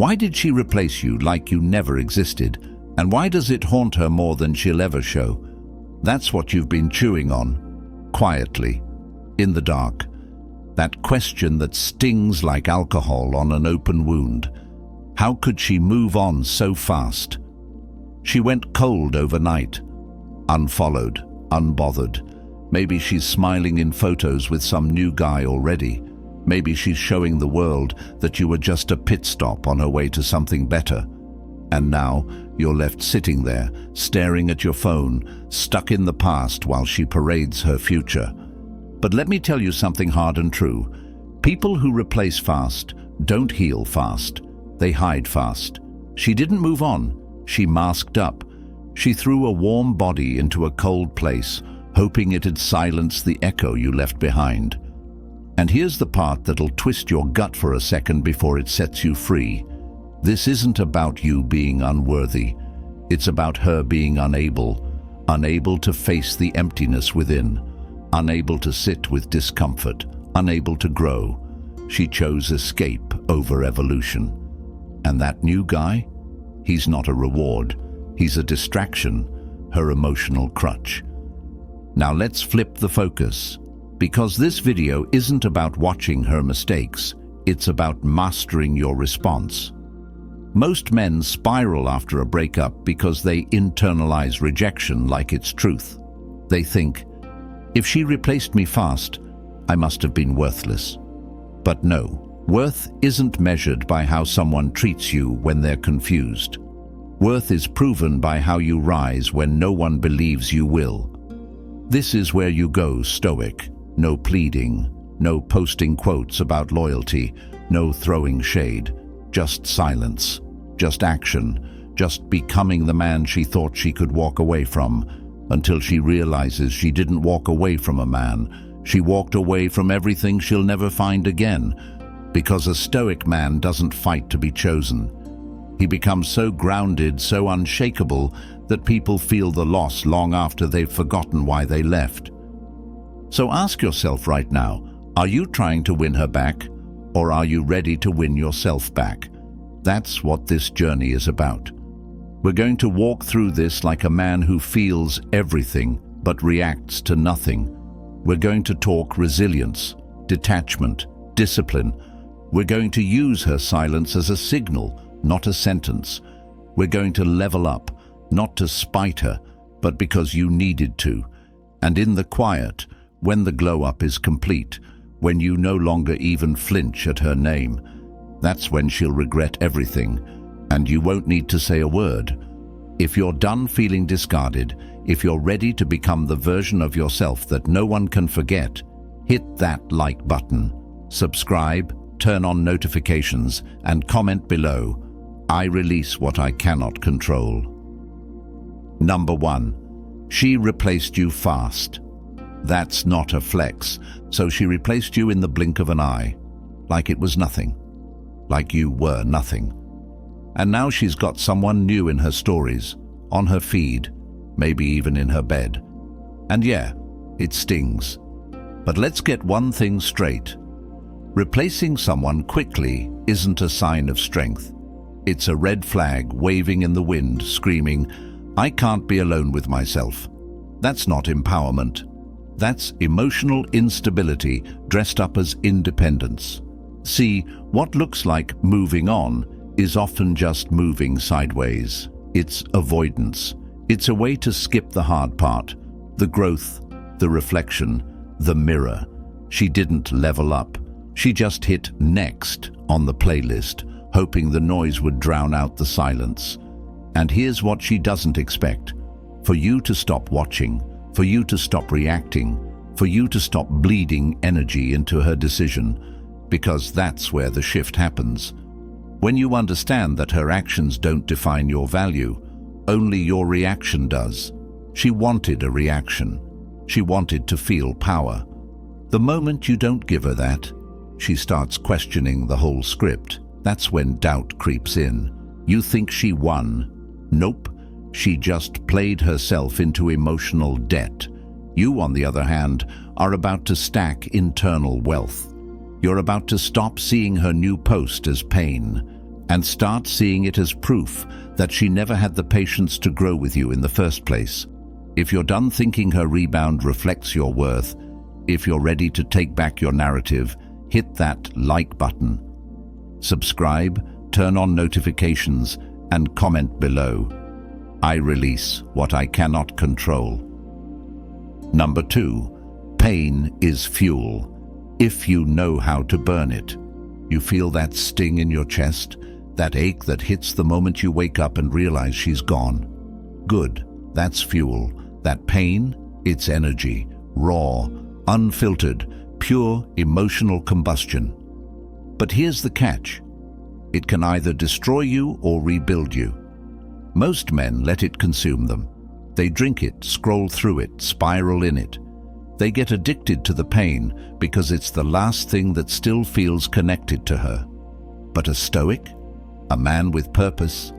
Why did she replace you like you never existed? And why does it haunt her more than she'll ever show? That's what you've been chewing on, quietly, in the dark. That question that stings like alcohol on an open wound. How could she move on so fast? She went cold overnight, unfollowed, unbothered. Maybe she's smiling in photos with some new guy already. Maybe she's showing the world that you were just a pit stop on her way to something better. And now you're left sitting there, staring at your phone, stuck in the past while she parades her future. But let me tell you something hard and true. People who replace fast don't heal fast. They hide fast. She didn't move on. She masked up. She threw a warm body into a cold place, hoping it'd silence the echo you left behind. And here's the part that'll twist your gut for a second before it sets you free. This isn't about you being unworthy. It's about her being unable to face the emptiness within, unable to sit with discomfort, unable to grow. She chose escape over evolution. And that new guy? He's not a reward. He's a distraction, her emotional crutch. Now let's flip the focus, because this video isn't about watching her mistakes. It's about mastering your response. Most men spiral after a breakup because they internalize rejection like it's truth. They think, if she replaced me fast, I must have been worthless. But no, worth isn't measured by how someone treats you when they're confused. Worth is proven by how you rise when no one believes you will. This is where you go stoic. No pleading, no posting quotes about loyalty, no throwing shade. Just silence, just action, just becoming the man she thought she could walk away from, until she realizes she didn't walk away from a man. She walked away from everything she'll never find again, because a stoic man doesn't fight to be chosen. He becomes so grounded, so unshakable, that people feel the loss long after they've forgotten why they left. So ask yourself right now, are you trying to win her back? Or are you ready to win yourself back? That's what this journey is about. We're going to walk through this like a man who feels everything but reacts to nothing. We're going to talk resilience, detachment, discipline. We're going to use her silence as a signal, not a sentence. We're going to level up, not to spite her, but because you needed to. And in the quiet, when the glow-up is complete, when you no longer even flinch at her name, that's when she'll regret everything, and you won't need to say a word. If you're done feeling discarded, if you're ready to become the version of yourself that no one can forget, hit that like button, subscribe, turn on notifications, and comment below. I release what I cannot control. Number 1. She replaced you fast. That's not a flex. So she replaced you in the blink of an eye, like it was nothing, like you were nothing. And now she's got someone new in her stories, on her feed, maybe even in her bed. And yeah, it stings. But let's get one thing straight. Replacing someone quickly isn't a sign of strength. It's a red flag waving in the wind, screaming, I can't be alone with myself. That's not empowerment. That's emotional instability dressed up as independence. See, what looks like moving on is often just moving sideways. It's avoidance. It's a way to skip the hard part, the growth, the reflection, the mirror. She didn't level up. She just hit next on the playlist, hoping the noise would drown out the silence. And here's what she doesn't expect: for you to stop watching, for you to stop reacting, for you to stop bleeding energy into her decision, because that's where the shift happens. When you understand that her actions don't define your value, only your reaction does. She wanted a reaction. She wanted to feel power. The moment you don't give her that, she starts questioning the whole script. That's when doubt creeps in. You think she won. Nope. She just played herself into emotional debt. You, on the other hand, are about to stack internal wealth. You're about to stop seeing her new post as pain and start seeing it as proof that she never had the patience to grow with you in the first place. If you're done thinking her rebound reflects your worth, if you're ready to take back your narrative, hit that like button. Subscribe, turn on notifications, and comment below. I release what I cannot control. Number 2, pain is fuel, if you know how to burn it. You feel that sting in your chest, that ache that hits the moment you wake up and realize she's gone. Good, that's fuel. That pain, it's energy, raw, unfiltered, pure emotional combustion. But here's the catch. It can either destroy you or rebuild you. Most men let it consume them. They drink it, scroll through it, spiral in it. They get addicted to the pain because it's the last thing that still feels connected to her. But a Stoic, a man with purpose,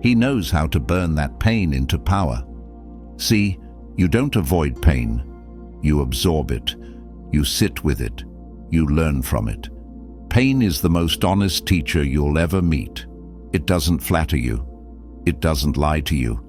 he knows how to burn that pain into power. See, you don't avoid pain. You absorb it. You sit with it. You learn from it. Pain is the most honest teacher you'll ever meet. It doesn't flatter you. It doesn't lie to you.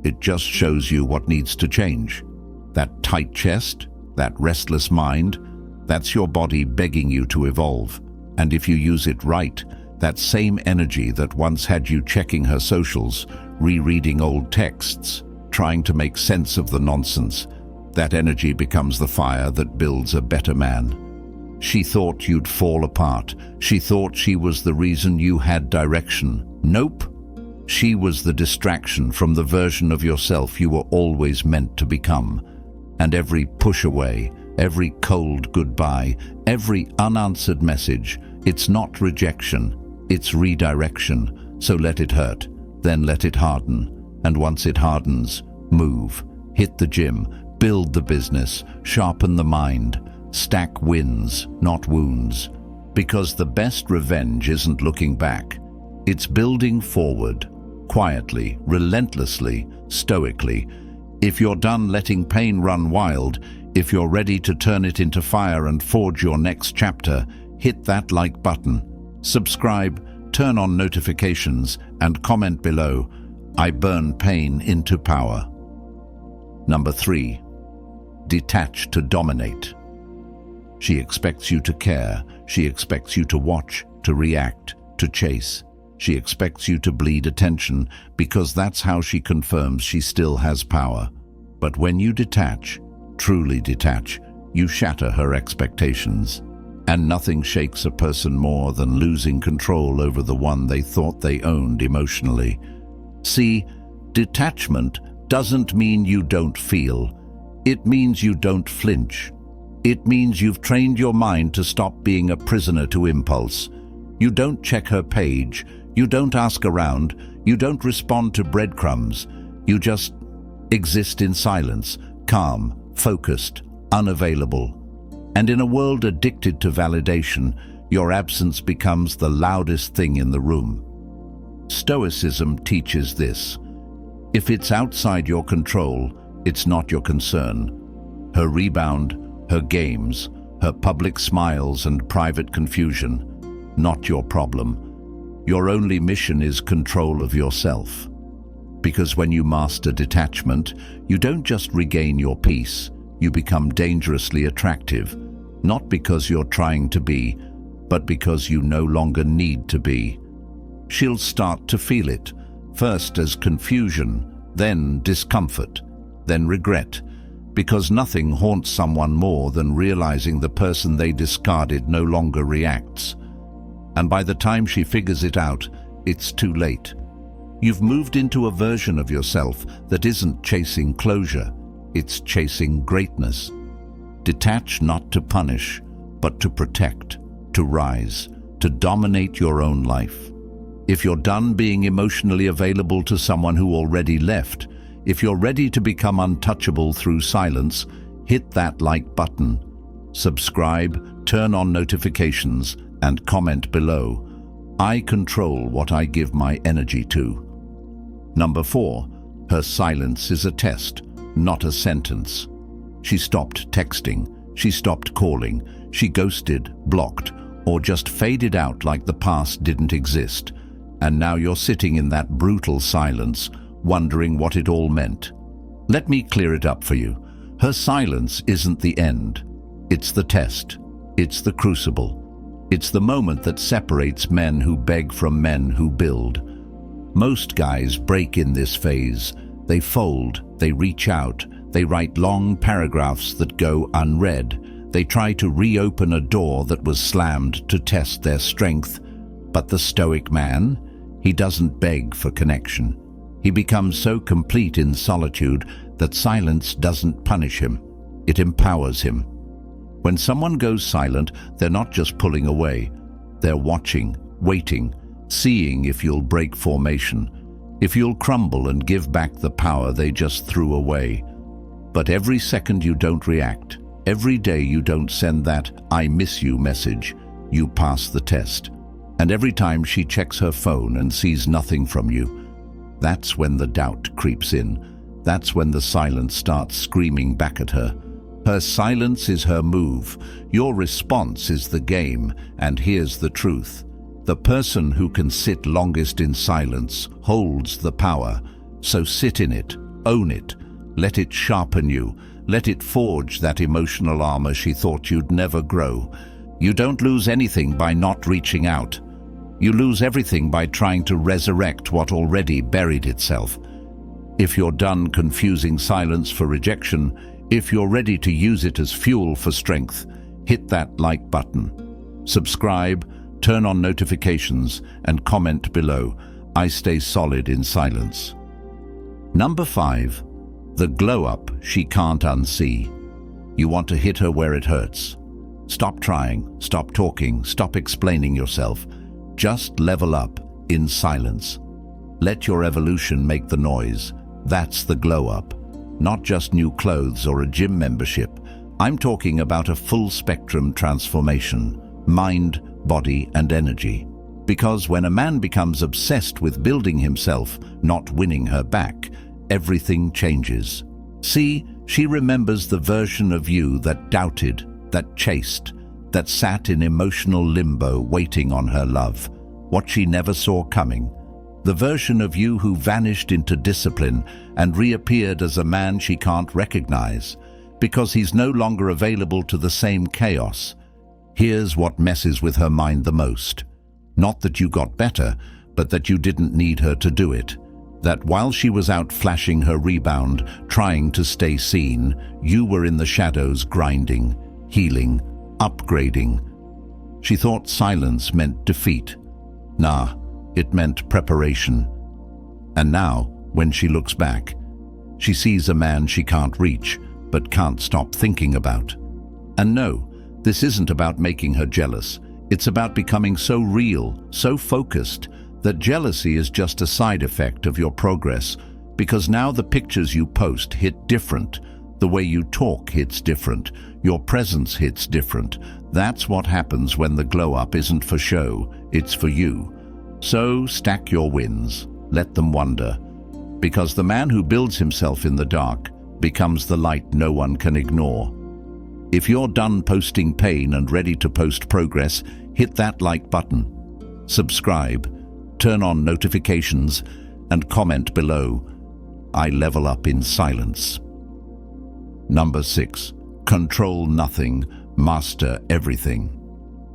It just shows you what needs to change. That tight chest, that restless mind, that's your body begging you to evolve. And if you use it right, that same energy that once had you checking her socials, rereading old texts, trying to make sense of the nonsense, that energy becomes the fire that builds a better man. She thought you'd fall apart. She thought she was the reason you had direction. Nope. She was the distraction from the version of yourself you were always meant to become. And every push away, every cold goodbye, every unanswered message, it's not rejection, it's redirection. So let it hurt, then let it harden. And once it hardens, move, hit the gym, build the business, sharpen the mind, stack wins, not wounds. Because the best revenge isn't looking back. It's building forward, quietly, relentlessly, stoically. If you're done letting pain run wild, if you're ready to turn it into fire and forge your next chapter, hit that like button. Subscribe, turn on notifications, and comment below. I burn pain into power. Number 3, detach to dominate. She expects you to care. She expects you to watch, to react, to chase. She expects you to bleed attention because that's how she confirms she still has power. But when you detach, truly detach, you shatter her expectations. And nothing shakes a person more than losing control over the one they thought they owned emotionally. See, detachment doesn't mean you don't feel. It means you don't flinch. It means you've trained your mind to stop being a prisoner to impulse. You don't check her page. You don't ask around. You don't respond to breadcrumbs. You just exist in silence, calm, focused, unavailable. And in a world addicted to validation, your absence becomes the loudest thing in the room. Stoicism teaches this. If it's outside your control, it's not your concern. Her rebound, her games, her public smiles and private confusion, not your problem. Your only mission is control of yourself. Because when you master detachment, you don't just regain your peace, you become dangerously attractive, not because you're trying to be, but because you no longer need to be. She'll start to feel it, first as confusion, then discomfort, then regret, because nothing haunts someone more than realizing the person they discarded no longer reacts. And by the time she figures it out, it's too late. You've moved into a version of yourself that isn't chasing closure, it's chasing greatness. Detach not to punish, but to protect, to rise, to dominate your own life. If you're done being emotionally available to someone who already left, if you're ready to become untouchable through silence, hit that like button. Subscribe, turn on notifications, and comment below. I control what I give my energy to. Number 4, her silence is a test, not a sentence. She stopped texting, she stopped calling, she ghosted, blocked, or just faded out like the past didn't exist. and now you're sitting in that brutal silence, wondering what it all meant. Let me clear it up for you. Her silence isn't the end. It's the test. It's the crucible. It's the moment that separates men who beg from men who build. Most guys break in this phase. They fold, they reach out, they write long paragraphs that go unread. They try to reopen a door that was slammed to test their strength. But the Stoic man, he doesn't beg for connection. He becomes so complete in solitude that silence doesn't punish him. It empowers him. When someone goes silent, they're not just pulling away. They're watching, waiting, seeing if you'll break formation, if you'll crumble and give back the power they just threw away. But every second you don't react, every day you don't send that "I miss you" message, you pass the test. And every time she checks her phone and sees nothing from you, that's when the doubt creeps in. That's when the silence starts screaming back at her. Her silence is her move. Your response is the game. And here's the truth. The person who can sit longest in silence holds the power. So sit in it, own it, let it sharpen you, let it forge that emotional armor she thought you'd never grow. You don't lose anything by not reaching out. You lose everything by trying to resurrect what already buried itself. If you're done confusing silence for rejection, if you're ready to use it as fuel for strength, hit that like button. Subscribe, turn on notifications, and comment below. I stay solid in silence. Number 5. The glow-up she can't unsee. You want to hit her where it hurts. Stop trying, stop talking, stop explaining yourself. Just level up in silence. Let your evolution make the noise. That's the glow-up. Not just new clothes or a gym membership. I'm talking about a full-spectrum transformation. Mind, body, and energy. Because when a man becomes obsessed with building himself, not winning her back, everything changes. See, she remembers the version of you that doubted, that chased, that sat in emotional limbo waiting on her love. What she never saw coming. The version of you who vanished into discipline and reappeared as a man she can't recognize, because he's no longer available to the same chaos. Here's what messes with her mind the most. Not that you got better, but that you didn't need her to do it. That while she was out flashing her rebound, trying to stay seen, you were in the shadows grinding, healing, upgrading. She thought silence meant defeat. Nah, it meant preparation. And now, when she looks back, she sees a man she can't reach, but can't stop thinking about. And no, this isn't about making her jealous. It's about becoming so real, so focused, that jealousy is just a side effect of your progress, because now the pictures you post hit different. The way you talk hits different. Your presence hits different. That's what happens when the glow-up isn't for show, it's for you. So stack your wins. Let them wonder. Because the man who builds himself in the dark becomes the light no one can ignore. If you're done posting pain and ready to post progress, hit that like button. Subscribe, turn on notifications, and comment below. I level up in silence. Number 6. Control nothing, master everything.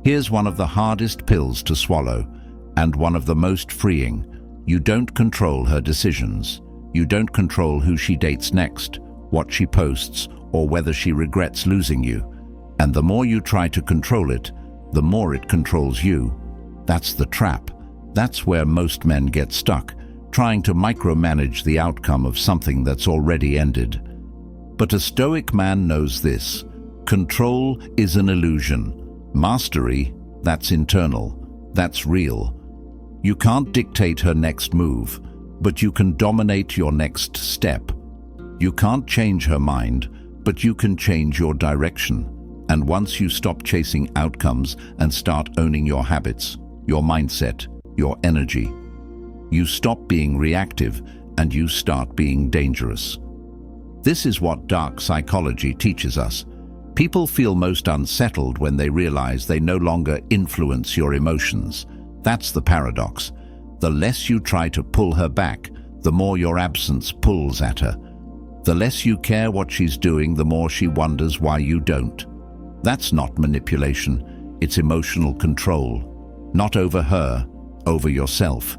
Here's one of the hardest pills to swallow, and one of the most freeing. You don't control her decisions. You don't control who she dates next, what she posts, or whether she regrets losing you. And the more you try to control it, the more it controls you. That's the trap. That's where most men get stuck, trying to micromanage the outcome of something that's already ended. But a Stoic man knows this. Control is an illusion. Mastery, that's internal. That's real. You can't dictate her next move, but you can dominate your next step. You can't change her mind, but you can change your direction. And once you stop chasing outcomes and start owning your habits, your mindset, your energy, you stop being reactive and you start being dangerous. This is what dark psychology teaches us. People feel most unsettled when they realize they no longer influence your emotions. That's the paradox. The less you try to pull her back, the more your absence pulls at her. The less you care what she's doing, the more she wonders why you don't. That's not manipulation, it's emotional control. Not over her, over yourself.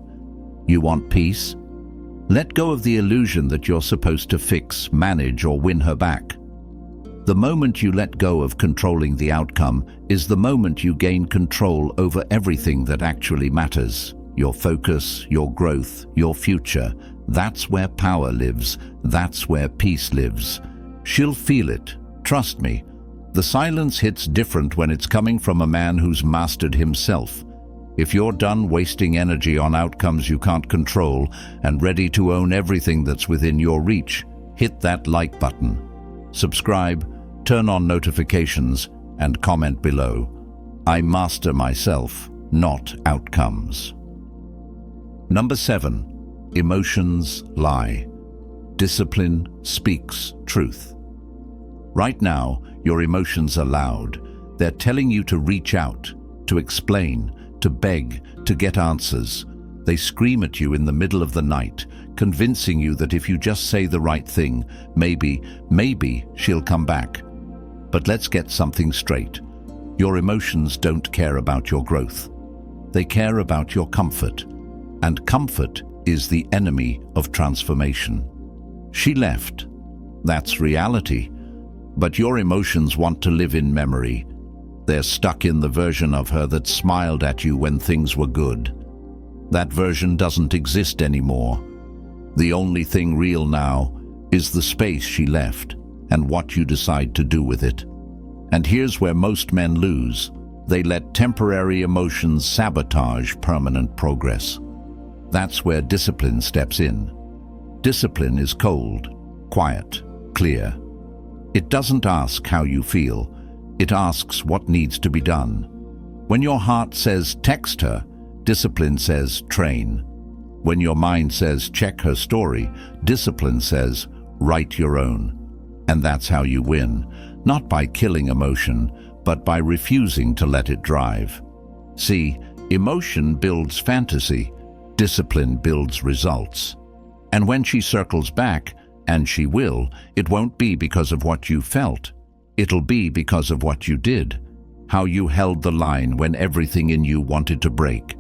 You want peace? Let go of the illusion that you're supposed to fix, manage, or win her back. The moment you let go of controlling the outcome is the moment you gain control over everything that actually matters. Your focus, your growth, your future. That's where power lives. That's where peace lives. She'll feel it. Trust me. The silence hits different when it's coming from a man who's mastered himself. If you're done wasting energy on outcomes you can't control and ready to own everything that's within your reach, hit that like button. Subscribe, turn on notifications, and comment below. I master myself, not outcomes. Number 7. Emotions lie. Discipline speaks truth. Right now, your emotions are loud. They're telling you to reach out, to explain, to beg, to get answers. They scream at you in the middle of the night, convincing you that if you just say the right thing, maybe she'll come back. But let's get something straight. Your emotions don't care about your growth. They care about your comfort. And comfort is the enemy of transformation. She left. That's reality. But your emotions want to live in memory. They're stuck in the version of her that smiled at you when things were good. That version doesn't exist anymore. The only thing real now is the space she left and what you decide to do with it. And here's where most men lose. They let temporary emotions sabotage permanent progress. That's where discipline steps in. Discipline is cold, quiet, clear. It doesn't ask how you feel. It asks what needs to be done. When your heart says text her, discipline says train. When your mind says check her story, discipline says write your own. And that's how you win, not by killing emotion, but by refusing to let it drive. See, emotion builds fantasy, discipline builds results. And when she circles back, and she will, it won't be because of what you felt. It'll be because of what you did. How you held the line when everything in you wanted to break.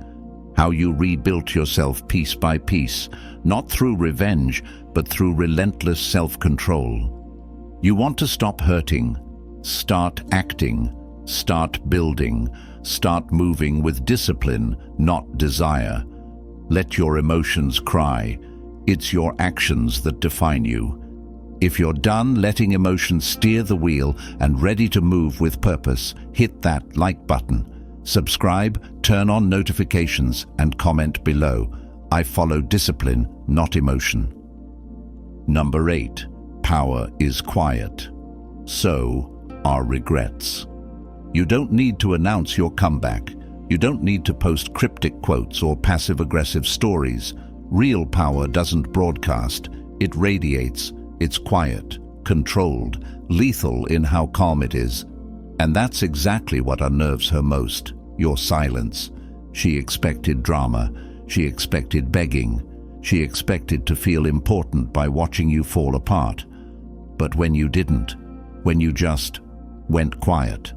How you rebuilt yourself piece by piece, not through revenge, but through relentless self-control. You want to stop hurting. Start acting. Start building. Start moving with discipline, not desire. Let your emotions cry. It's your actions that define you. If you're done letting emotions steer the wheel and ready to move with purpose, hit that like button. Subscribe, turn on notifications, and comment below. I follow discipline, not emotion. Number 8. Power is quiet. So are regrets. You don't need to announce your comeback. You don't need to post cryptic quotes or passive-aggressive stories. Real power doesn't broadcast. It radiates. It's quiet, controlled, lethal in how calm it is. And that's exactly what unnerves her most, your silence. She expected drama. She expected begging. She expected to feel important by watching you fall apart. But when you didn't, when you just went quiet,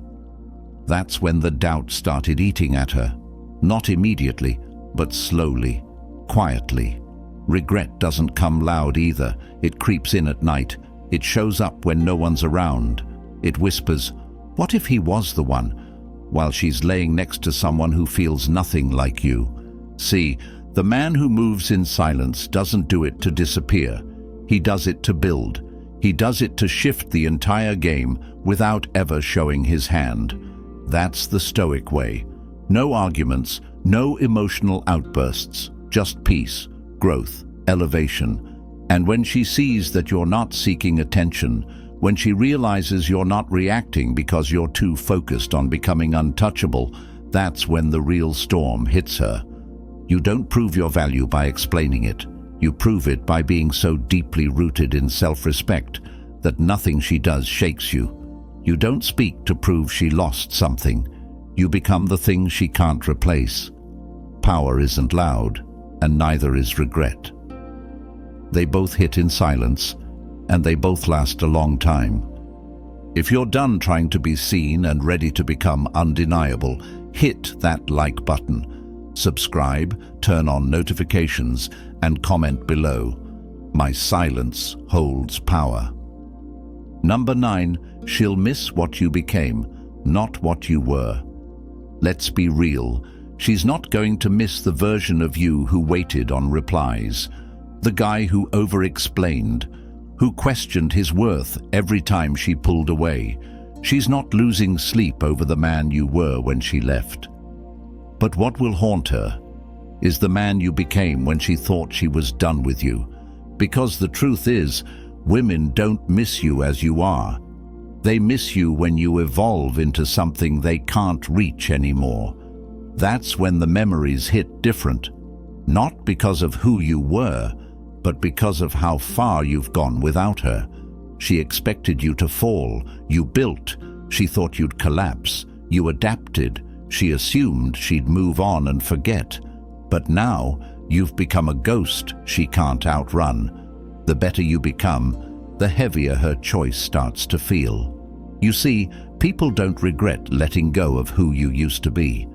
that's when the doubt started eating at her. Not immediately, but slowly, quietly. Regret doesn't come loud either. It creeps in at night. It shows up when no one's around. It whispers, "What if he was the one?" while she's laying next to someone who feels nothing like you. See, the man who moves in silence doesn't do it to disappear. He does it to build. He does it to shift the entire game without ever showing his hand. That's the Stoic way. No arguments, no emotional outbursts, just peace, growth, elevation. And when she sees that you're not seeking attention, when she realizes you're not reacting because you're too focused on becoming untouchable, that's when the real storm hits her. You don't prove your value by explaining it. You prove it by being so deeply rooted in self-respect that nothing she does shakes you. You don't speak to prove she lost something. You become the thing she can't replace. Power isn't loud. and neither is regret. They both hit in silence, and they both last a long time. If you're done trying to be seen and ready to become undeniable, hit that like button, subscribe, turn on notifications, and comment below. My silence holds power. Number 9, she'll miss what you became, not what you were. Let's be real. She's not going to miss the version of you who waited on replies, the guy who over-explained, who questioned his worth every time she pulled away. She's not losing sleep over the man you were when she left. But what will haunt her is the man you became when she thought she was done with you. Because the truth is, women don't miss you as you are. They miss you when you evolve into something they can't reach anymore. That's when the memories hit different, not because of who you were, but because of how far you've gone without her. She expected you to fall, you built, she thought you'd collapse, you adapted, she assumed she'd move on and forget. But now, you've become a ghost she can't outrun. The better you become, the heavier her choice starts to feel. You see, people don't regret letting go of who you used to be.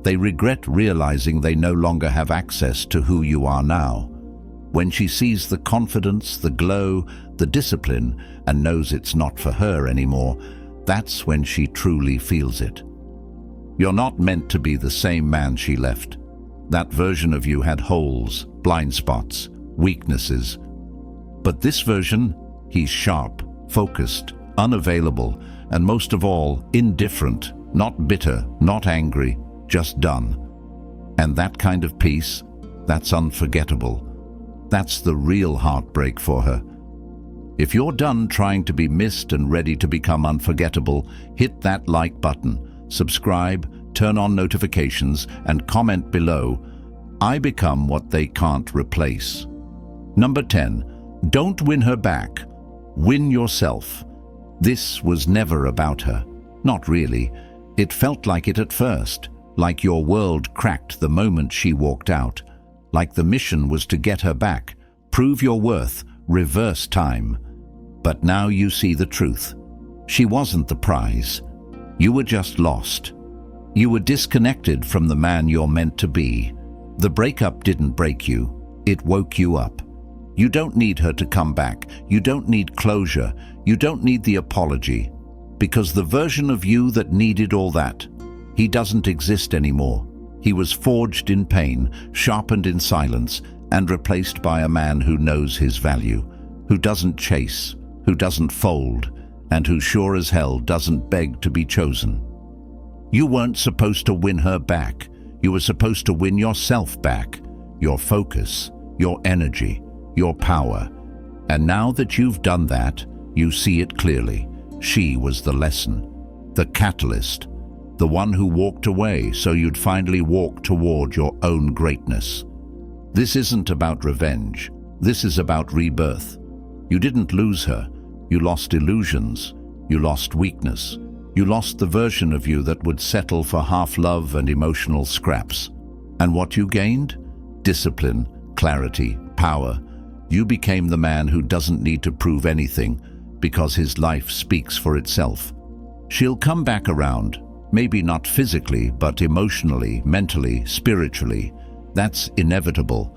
They regret realizing they no longer have access to who you are now. When she sees the confidence, the glow, the discipline, and knows it's not for her anymore, that's when she truly feels it. You're not meant to be the same man she left. That version of you had holes, blind spots, weaknesses. But this version, he's sharp, focused, unavailable, and most of all, indifferent, not bitter, not angry, just done. And that kind of peace, that's unforgettable. That's the real heartbreak for her. If you're done trying to be missed and ready to become unforgettable, hit that like button, subscribe, turn on notifications, and comment below. I become what they can't replace. Number 10, don't win her back. Win yourself. This was never about her. Not really. It felt like it at first, like your world cracked the moment she walked out, like the mission was to get her back, prove your worth, reverse time. But now you see the truth. She wasn't the prize. You were just lost. You were disconnected from the man you're meant to be. The breakup didn't break you. It woke you up. You don't need her to come back. You don't need closure. You don't need the apology. Because the version of you that needed all that, he doesn't exist anymore. He was forged in pain, sharpened in silence, and replaced by a man who knows his value, who doesn't chase, who doesn't fold, and who sure as hell doesn't beg to be chosen. You weren't supposed to win her back. You were supposed to win yourself back, your focus, your energy, your power. And now that you've done that, you see it clearly. She was the lesson, the catalyst, the one who walked away so you'd finally walk toward your own greatness. This isn't about revenge. This is about rebirth. You didn't lose her. You lost illusions. You lost weakness. You lost the version of you that would settle for half love and emotional scraps. And what you gained? Discipline, clarity, power. You became the man who doesn't need to prove anything because his life speaks for itself. She'll come back around, maybe not physically, but emotionally, mentally, spiritually. That's inevitable.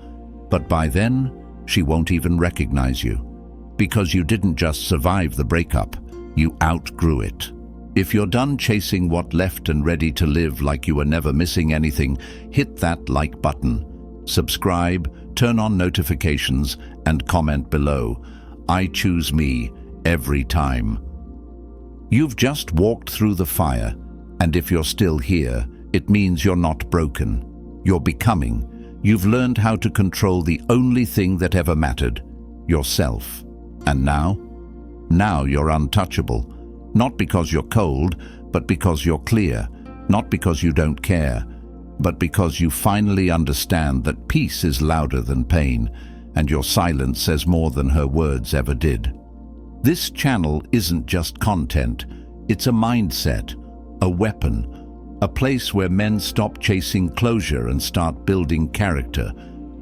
But by then, she won't even recognize you. Because you didn't just survive the breakup, you outgrew it. If you're done chasing what left and ready to live like you were never missing anything, hit that like button, subscribe, turn on notifications, and comment below. I choose me every time. You've just walked through the fire, and if you're still here, it means you're not broken. You're becoming. You've learned how to control the only thing that ever mattered, yourself. And now? Now you're untouchable. Not because you're cold, but because you're clear. Not because you don't care, but because you finally understand that peace is louder than pain, and your silence says more than her words ever did. This channel isn't just content. It's a mindset, a weapon, a place where men stop chasing closure and start building character.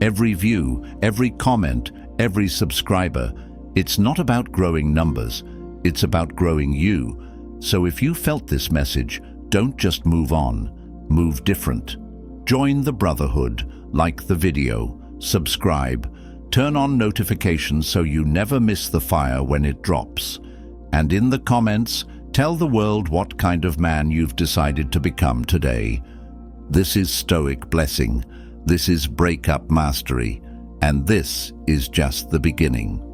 Every view, every comment, every subscriber, it's not about growing numbers, it's about growing you. So if you felt this message, don't just move on, move different. Join the brotherhood, like the video, subscribe, turn on notifications so you never miss the fire when it drops. And in the comments, tell the world what kind of man you've decided to become today. This is Stoic Blessing. This is Breakup Mastery. And this is just the beginning.